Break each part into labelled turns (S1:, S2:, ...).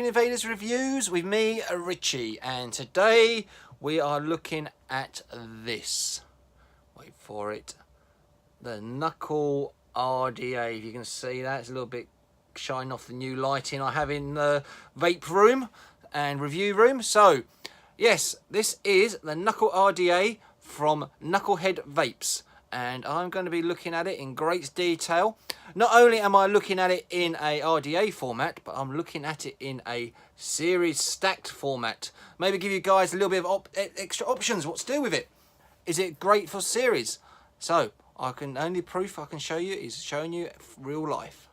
S1: Invaders reviews with me, Richie, and today we are looking at this. Wait for it. The Knuckle RDA. If you can see that, it's a little bit shining off the new lighting I have in the vape room and review room. So, yes, this is the Knuckle RDA from Knucklehead Vapes. And I'm going to be looking at it in great detail. Not only am I looking at it in a RDA format, but I'm looking at it in a series stacked format. Maybe give you guys a little bit of extra options what to do with it. Is it great for series? So, only proof I can show you is showing you real life.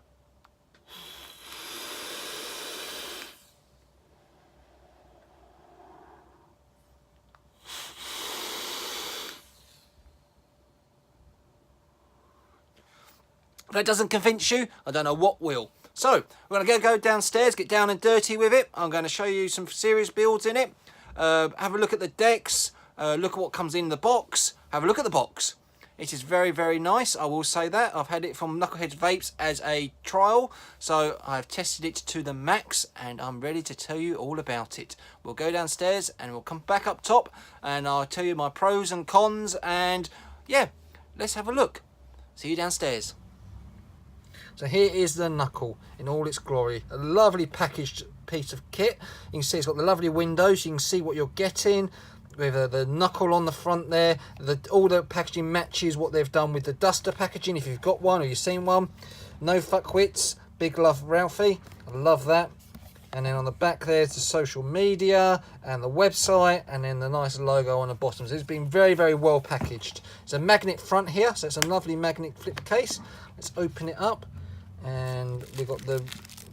S1: If that doesn't convince you, I don't know what will. So, we're going to go downstairs, get down and dirty with it. I'm going to show you some series builds in it. Have a look at the decks. Look at what comes in the box. Have a look at the box. It is very, very nice. I will say that. I've had it from Knucklehead Vapes as a trial. So, I've tested it to the max and I'm ready to tell you all about it. We'll go downstairs and we'll come back up top and I'll tell you my pros and cons. And yeah, let's have a look. See you downstairs. So here is the Knuckle in all its glory. A lovely packaged piece of kit. You can see it's got the lovely windows. You can see what you're getting with the Knuckle on the front there. All the packaging matches what they've done with the duster packaging, if you've got one or you've seen one. No fuckwits. Big love, Ralphie. I love that. And then on the back there's the social media and the website and then the nice logo on the bottom. So it's been very, very well packaged. It's a magnet front here, so it's a lovely magnet flip case. Let's open it up. And we've got the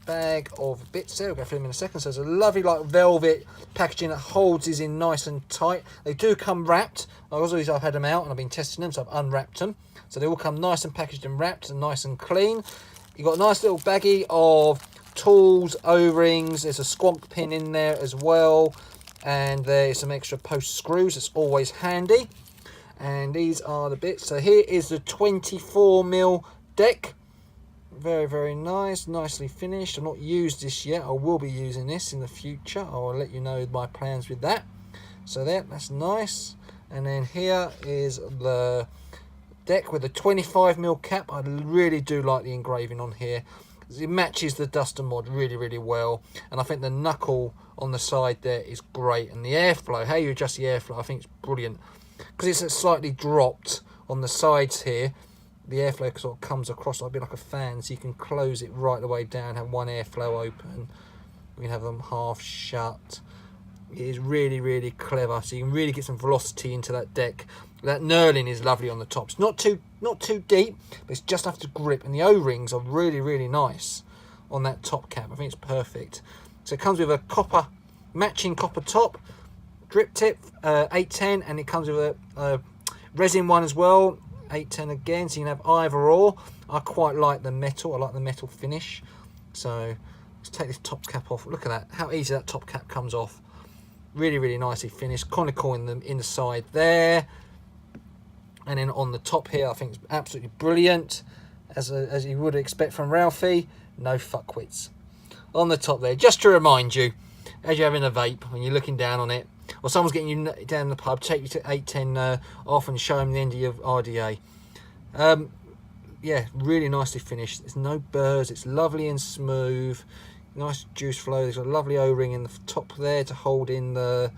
S1: bag of bits there. We'll go through them in a second. So there's a lovely like velvet packaging that holds these in nice and tight. They do come wrapped. Obviously I've had them out and I've been testing them, so I've unwrapped them. So they all come nice and packaged and wrapped and nice and clean. You've got a nice little baggie of tools, O-rings. There's a squonk pin in there as well. And there's some extra post screws. It's always handy. And these are the bits. So here is the 24mm deck. Very, very nice, nicely finished. I've not used this yet. I will be using this in the future. I will let you know my plans with that. So that's nice. And then here is the deck with a 25mm cap. I really do like the engraving on here. It matches the duster mod really, really well. And I think the Knuckle on the side there is great. And the airflow, how you adjust the airflow, I think it's brilliant. Because it's slightly dropped on the sides here. The airflow sort of comes across like a bit like a fan, so you can close it right the way down, have one airflow open. We can have them half shut. It is really, really clever, so you can really get some velocity into that deck. That knurling is lovely on the top. It's not too deep, but it's just enough to grip, and the O-rings are really, really nice on that top cap. I think it's perfect. So it comes with a matching copper top, drip tip, 810, and it comes with a resin one as well. 810 again, so you can have either or. I quite like the metal. I like the metal finish. So let's take this top cap off. Look at that, how easy that top cap comes off. Really, really nicely finished. Conical in the side there, and then on the top here, I think it's absolutely brilliant, as you would expect from Ralphie. No fuckwits on the top there, just to remind you, as you're having a vape, when you're looking down on it, or someone's getting you down the pub, take you to 810 off and show them the end of your RDA. Yeah, really nicely finished. There's no burrs. It's lovely and smooth. Nice juice flow. There's a lovely O-ring in the top there to hold in the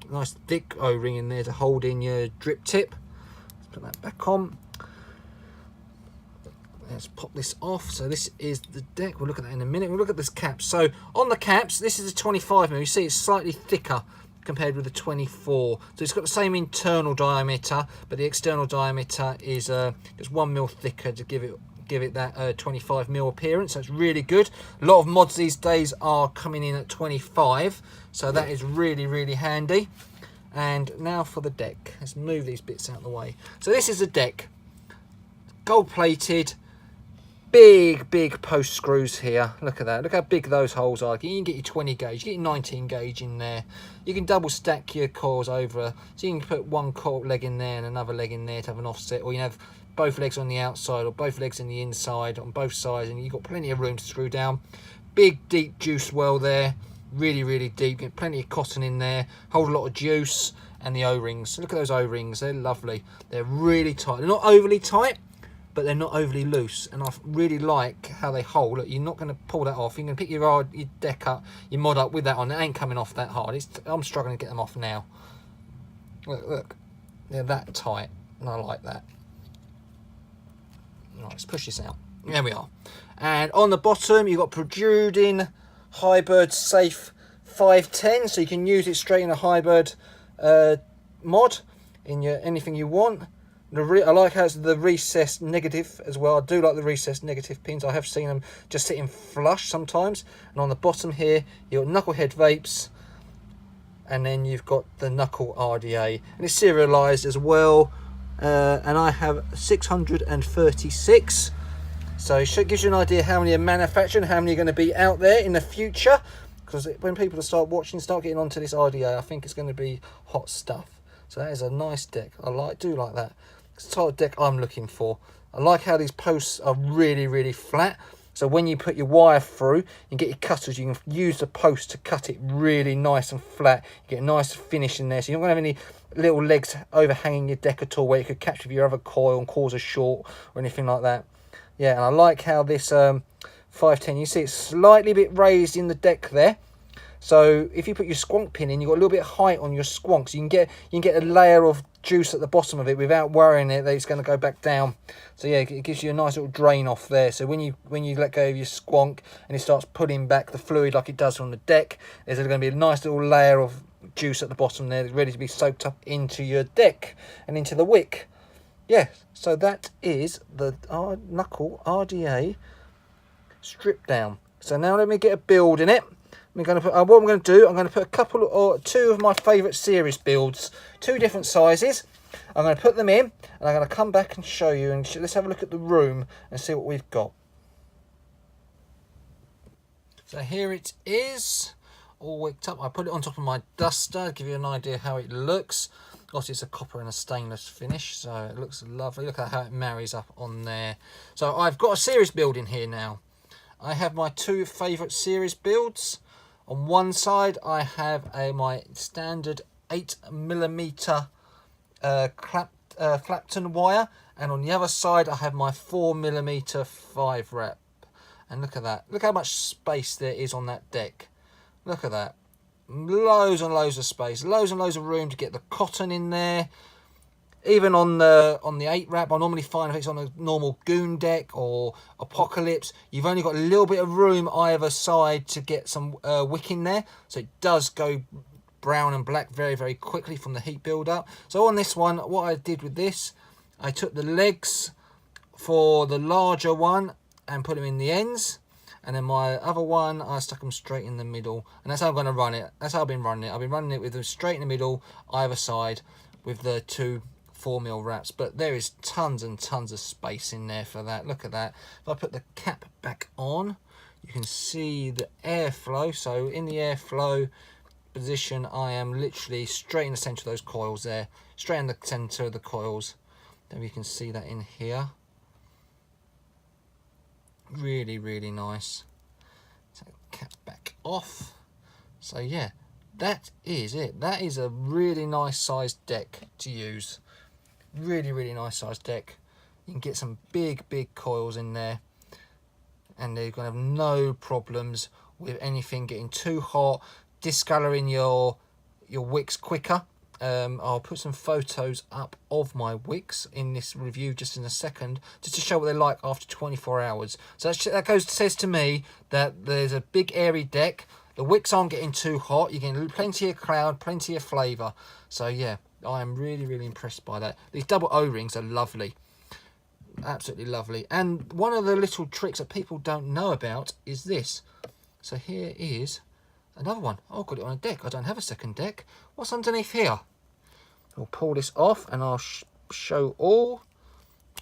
S1: nice thick O-ring in there to hold in your drip tip. Let's put that back on. Let's pop this off. So this is the deck. We'll look at that in a minute. We'll look at this cap. So on the caps, this is a 25mm. You see it's slightly thicker compared with the 24. So it's got the same internal diameter, but the external diameter is just 1mm thicker to give it that 25mm appearance. So it's really good. A lot of mods these days are coming in at 25, so that is really, really handy. And now for the deck. Let's move these bits out of the way. So this is the deck, gold plated. Big post screws here. Look at that. Look how big those holes are. You can get your 20 gauge, you get your 19 gauge in there. You can double stack your coils over, so you can put one coil leg in there and another leg in there to have an offset, or you can have both legs on the outside or both legs in the inside on both sides, and you've got plenty of room to screw down. big deep juice well there, really deep, get plenty of cotton in there, hold a lot of juice. And the O-rings, look at those O-rings, they're lovely, they're really tight, they're not overly tight, but they're not overly loose, and I really like how they hold. Look, you're not going to pull that off. You're going to pick your deck up, your mod up with that on. It ain't coming off that hard. I'm struggling to get them off now. Look, they're that tight, and I like that. Right, let's push this out. There we are. And on the bottom, you've got protruding Hybrid Safe 510, so you can use it straight in a Hybrid mod in your anything you want. I like how it's the recessed negative as well. I do like the recessed negative pins. I have seen them just sitting flush sometimes. And on the bottom here, you've got Knucklehead Vapes, and then you've got the Knuckle RDA, and it's serialized as well. And I have 636. So it gives you an idea how many are manufactured, how many are going to be out there in the future. Because when people start watching, start getting onto this RDA, I think it's going to be hot stuff. So that is a nice deck. I do like that. It's the type of deck I'm looking for. I like how these posts are really flat. So when you put your wire through, you get your cutters, you can use the post to cut it really nice and flat. You get a nice finish in there. So you're not going to have any little legs overhanging your deck at all where it could catch with your other coil and cause a short or anything like that. Yeah, and I like how this 510, you see it's slightly bit raised in the deck there. So if you put your squonk pin in, you've got a little bit of height on your squonk, so you can get a layer of juice at the bottom of it without worrying it that it's going to go back down. So yeah, it gives you a nice little drain off there. So when you let go of your squonk and it starts pulling back the fluid like it does on the deck, there's going to be a nice little layer of juice at the bottom there, ready to be soaked up into your deck and into the wick. Yeah, so that is the Knuckle RDA strip down. So now let me get a build in it. I'm going to put what I'm going to do. I'm going to put two of my favourite series builds, two different sizes. I'm going to put them in, and I'm going to come back and show you. And let's have a look at the room and see what we've got. So here it is, all wicked up. I put it on top of my duster, give you an idea how it looks. Obviously it's a copper and a stainless finish, so it looks lovely. Look at how it marries up on there. So I've got a series build in here now. I have my two favourite series builds. On one side I have my standard 8mm Clapton wire, and on the other side I have my 4mm 5-wrap. And look at that. Look how much space there is on that deck. Look at that. Loads and loads of space. Loads and loads of room to get the cotton in there. Even on the 8-wrap, I normally find if it's on a normal goon deck or apocalypse, you've only got a little bit of room either side to get some wick in there. So it does go brown and black very quickly from the heat build up. So on this one, what I did with this, I took the legs for the larger one and put them in the ends, and then my other one I stuck them straight in the middle, and that's how I'm going to run it. That's how I've been running it. I've been running it with them straight in the middle either side with the two 4mm wraps, but there is tons and tons of space in there for that. Look at that. If I put the cap back on, you can see the airflow. So in the airflow position, I am literally straight in the center of those coils there, straight in the center of the coils. Then you can see that in here. Really nice. So cap back off. So yeah, that is it. That is a really nice sized deck to use. Really nice sized deck. You can get some big coils in there, and they're going to have no problems with anything getting too hot, discoloring your wicks quicker. I'll put some photos up of my wicks in this review just in a second, just to show what they're like after 24 hours. So that says to me that there's a big airy deck. The wicks aren't getting too hot. You're getting plenty of cloud, plenty of flavour. So yeah, I am really impressed by that. These double O-rings are lovely. Absolutely lovely. And one of the little tricks that people don't know about is this. So here is another one. Oh, I've got it on a deck. I don't have a second deck. What's underneath here? We'll pull this off and I'll show all.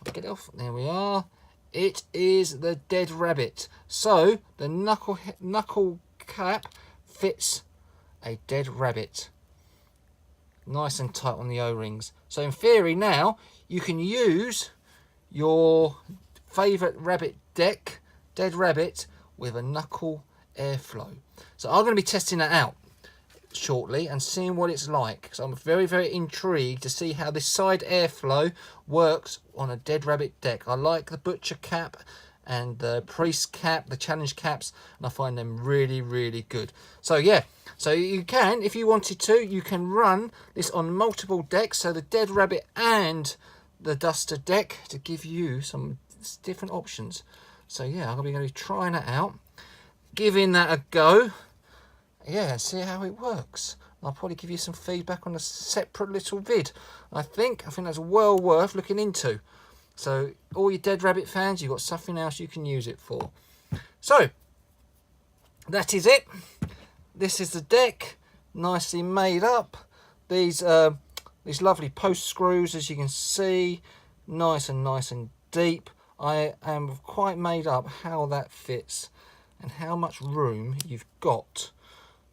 S1: Get it off. There we are. It is the dead rabbit. So the knuckle cap fits a dead rabbit. Nice and tight on the O-rings. So in theory now, you can use your favourite rabbit deck, dead rabbit, with a knuckle airflow. So I'm going to be testing that out shortly and seeing what it's like. So I'm very, very intrigued to see how this side airflow works on a Dead Rabbit deck. I like the Butcher cap and the Priest cap, the Challenge caps, and I find them really, really good. So yeah, so you can, if you wanted to, you can run this on multiple decks, so the Dead Rabbit and the Duster deck, to give you some different options. So yeah, I'm going to be trying that out, giving that a go, yeah, see how it works. I'll probably give you some feedback on a separate little vid. I think that's well worth looking into. So all you Dead Rabbit fans, you've got something else you can use it for. So that is it. This is the deck, nicely made up. These lovely post screws, as you can see, nice and deep. I am quite made up how that fits and how much room you've got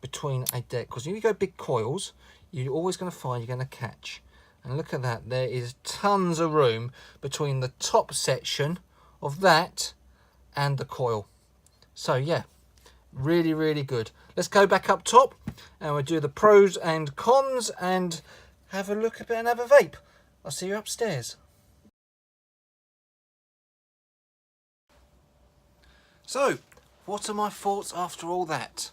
S1: between a deck. Because when you go big coils, you're always going to find you're going to catch. And look at that, there is tons of room between the top section of that and the coil. So yeah, really, really good. Let's go back up top and we'll do the pros and cons and have a look at it and have a vape. I'll see you upstairs. So, what are my thoughts after all that?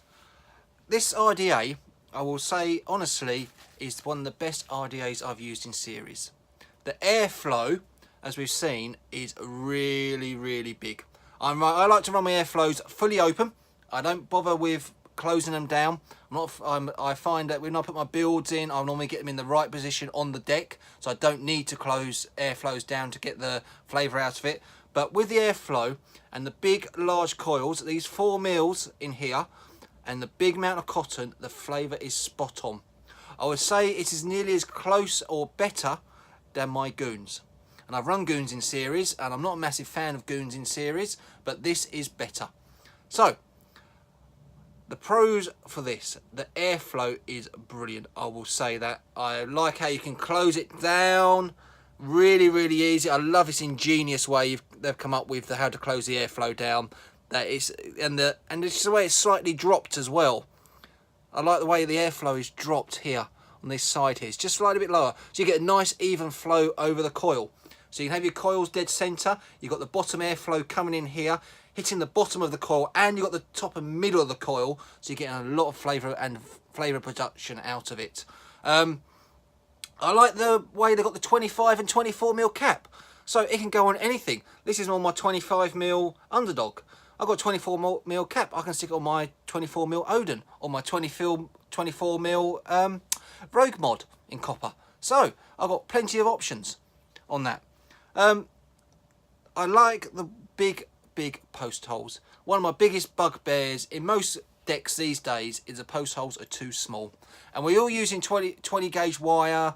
S1: This RDA, I will say honestly, is one of the best RDAs I've used in series. The airflow, as we've seen, is really, really big. I like to run my airflows fully open. I don't bother with closing them down. I find that when I put my builds in, I'll normally get them in the right position on the deck, so I don't need to close airflows down to get the flavour out of it. But with the airflow and the big, large coils, these 4 mils in here, and the big amount of cotton, the flavour is spot on. I would say it is nearly as close or better than my Goons. And I've run Goons in series, and I'm not a massive fan of Goons in series, but this is better. So, the pros for this, the airflow is brilliant, I will say that. I like how you can close it down, really, really easy. I love this ingenious way they've come up with how to close the airflow down. That is, and it's the way it's slightly dropped as well. I like the way the airflow is dropped here on this side here. It's just slightly bit lower, so you get a nice even flow over the coil. So you can have your coils dead centre. You've got the bottom airflow coming in here, hitting the bottom of the coil, and you've got the top and middle of the coil, so you're getting a lot of flavour and flavour production out of it. I like the way they got the 25 and 24 mil cap, so it can go on anything. This is on my 25 mil Underdog. I've got 24 mil cap. I can stick it on my 24 mil Odin or my 24 mil Rogue mod in copper. So I've got plenty of options on that. I like the big post holes. One of my biggest bugbears in most decks these days is the post holes are too small. And we're all using 20 gauge wire,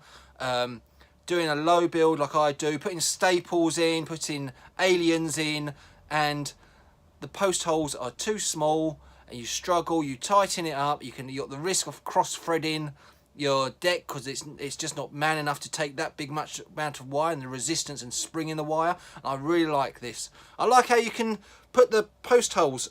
S1: doing a low build like I do, putting staples in, putting aliens in, and the post holes are too small and you struggle, you tighten it up, you've got the risk of cross-threading your deck because it's just not man enough to take that big amount of wire and the resistance and spring in the wire. And I really like this. I like how you can put the post holes,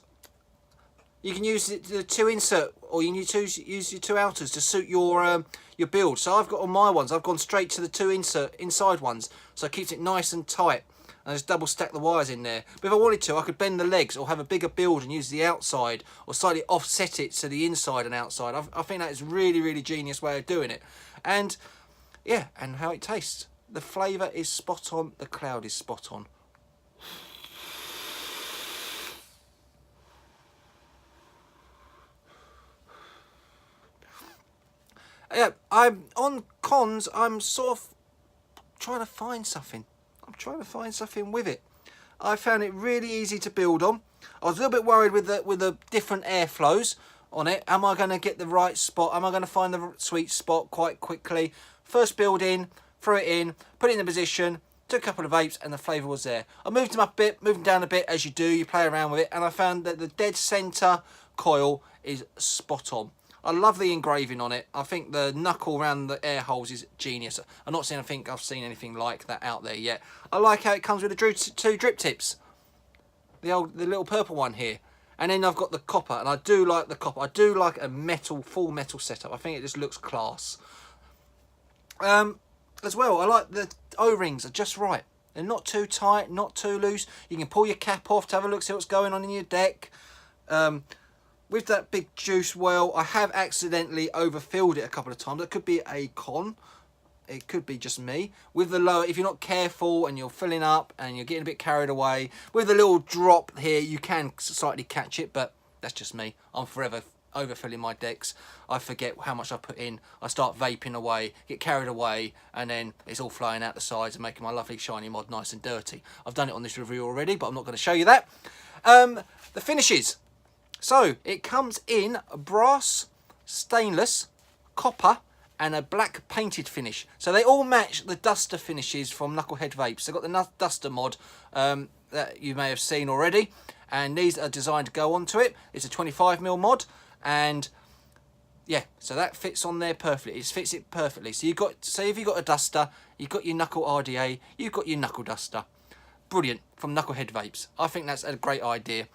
S1: you can use the 2 insert, or you need to use your 2 outers to suit your build. So I've got on my ones, I've gone straight to the 2 insert inside ones, so it keeps it nice and tight. And just double stack the wires in there. But if I wanted to, I could bend the legs or have a bigger build and use the outside, or slightly offset it to the inside and outside. I think that is really, really genius way of doing it. And yeah, and how it tastes. The flavour is spot on, the cloud is spot on. Yeah, I'm on cons, I'm sort of trying to find something. I'm trying to find something with it. I found it really easy to build on. I was a little bit worried with the different airflows on it. Am I going to get the right spot? Am I going to find the sweet spot quite quickly? First build in, threw it in, put it in the position, took a couple of vapes, and the flavour was there. I moved them up a bit, moved them down a bit, as you do. You play around with it, and I found that the dead centre coil is spot on. I love the engraving on it. I think the knuckle around the air holes is genius. I'm not saying I've seen anything like that out there yet. I like how it comes with the 2 drip tips. The little purple one here. And then I've got the copper, and I do like the copper. I do like a full metal setup. I think it just looks class. As well, I like the O-rings are just right. They're not too tight, not too loose. You can pull your cap off to have a look, see what's going on in your deck. With that big juice well, I have accidentally overfilled it a couple of times. That could be a con. It could be just me. With the lower, if you're not careful and you're filling up and you're getting a bit carried away, with the little drop here, you can slightly catch it, but that's just me. I'm forever overfilling my decks. I forget how much I put in. I start vaping away, get carried away, and then it's all flying out the sides and making my lovely shiny mod nice and dirty. I've done it on this review already, but I'm not going to show you that. The finishes. So it comes in brass, stainless, copper, and a black painted finish. So they all match the duster finishes from Knucklehead Vapes. They've got the duster mod that you may have seen already, and these are designed to go onto it. It's a 25mm mod, and yeah, so that fits on there perfectly. It fits it perfectly. So you've got, say if you've got a duster, you've got your Knuckle RDA, you've got your knuckle duster. Brilliant, from Knucklehead Vapes. I think that's a great idea.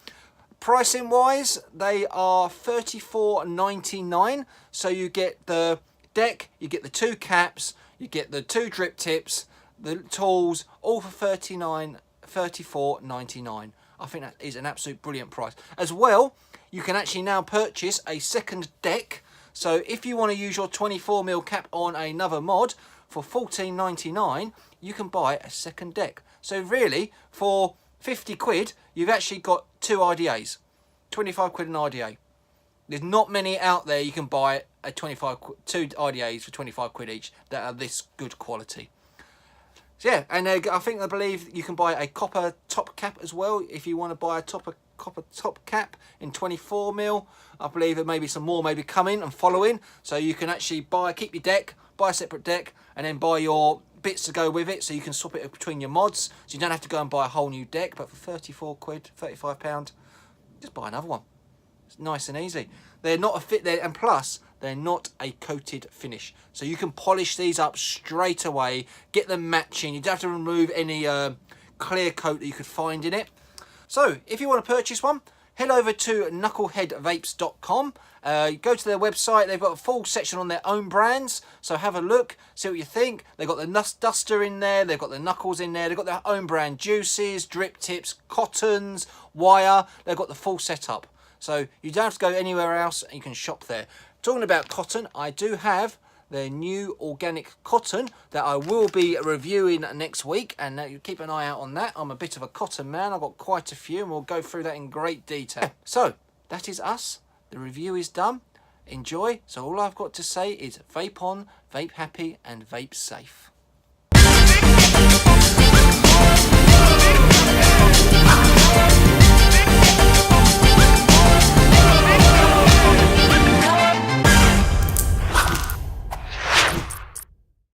S1: Pricing wise, they are $34.99. So you get the deck, you get the 2 caps, you get the 2 drip tips, the tools, all for $34.99. I think that is an absolute brilliant price. As well, you can actually now purchase a second deck. So if you want to use your 24mm cap on another mod for $14.99, you can buy a second deck. So really, for 50 quid, you've actually got 2 RDAs. 25 quid an RDA. There's not many out there you can buy a 2 RDAs for 25 quid each that are this good quality. So yeah, and I believe you can buy a copper top cap as well if you want to buy a copper top cap in 24mm. I believe there may be some more maybe coming and following. So you can actually keep your deck, buy a separate deck, and then buy your bits to go with it, so you can swap it between your mods. So you don't have to go and buy a whole new deck, but for 34 quid, £35, just buy another one. It's nice and easy. They're not a fit there, and plus they're not a coated finish, so you can polish these up straight away, get them matching. You don't have to remove any clear coat that you could find in it. So if you want to purchase one, head over to knuckleheadvapes.com. Go to their website. They've got a full section on their own brands, so have a look, see what you think. They've got the duster in there, they've got the knuckles in there, they've got their own brand juices, drip tips, cottons, wire. They've got the full setup, so you don't have to go anywhere else, and you can shop there. Talking about cotton, I do have their new organic cotton that I will be reviewing next week, and you keep an eye out on that. I'm a bit of a cotton man. I've got quite a few, and we'll go through that in great detail. So that is us. The review is done. Enjoy. So all I've got to say is vape on, vape happy, and vape safe.